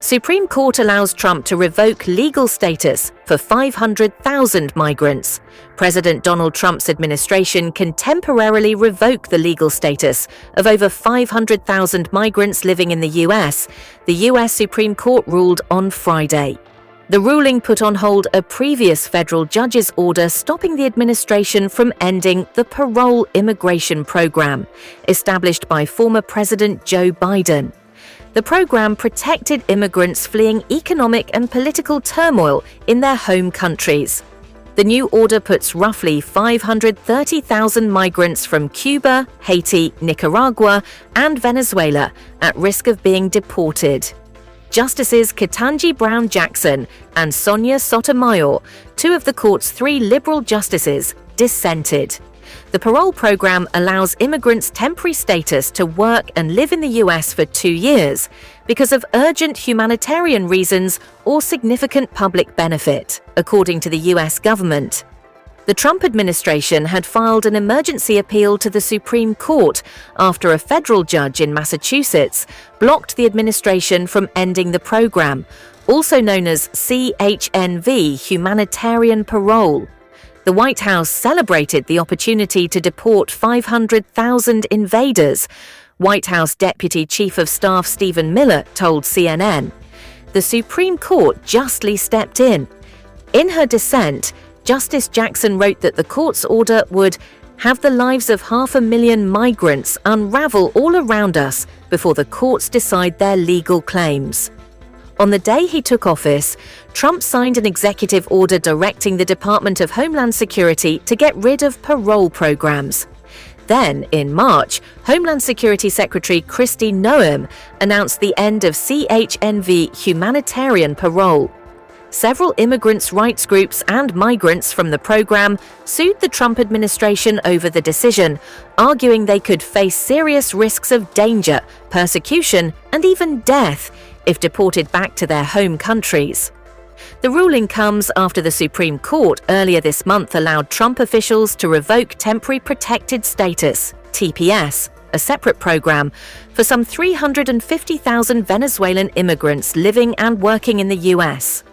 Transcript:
Supreme Court allows Trump to revoke legal status for 500,000 migrants. President Donald Trump's administration can temporarily revoke the legal status of over 500,000 migrants living in the U.S., the U.S. Supreme Court ruled on Friday. The ruling put on hold a previous federal judge's order stopping the administration from ending the parole immigration program, established by former President Joe Biden. The program protected immigrants fleeing economic and political turmoil in their home countries. The new order puts roughly 530,000 migrants from Cuba, Haiti, Nicaragua, and Venezuela at risk of being deported. Justices Ketanji Brown Jackson and Sonia Sotomayor, two of the court's three liberal justices, dissented. The parole program allows immigrants temporary status to work and live in the U.S. for 2 years because of urgent humanitarian reasons or significant public benefit, according to the U.S. government. The Trump administration had filed an emergency appeal to the Supreme Court after a federal judge in Massachusetts blocked the administration from ending the program, also known as CHNV, humanitarian parole. The White House celebrated the opportunity to deport 500,000 invaders, White House Deputy Chief of Staff Stephen Miller told CNN. The Supreme Court justly stepped in. In her dissent, Justice Jackson wrote that the court's order would have the lives of 500,000 migrants unravel all around us before the courts decide their legal claims. On the day he took office, Trump signed an executive order directing the Department of Homeland Security to get rid of parole programs. Then, in March, Homeland Security Secretary Kristi Noem announced the end of CHNV humanitarian parole. Several immigrants' rights groups and migrants from the program sued the Trump administration over the decision, arguing they could face serious risks of danger, persecution, and even death if deported back to their home countries. The ruling comes after the Supreme Court earlier this month allowed Trump officials to revoke Temporary Protected Status, TPS, a separate program, for some 350,000 Venezuelan immigrants living and working in the U.S.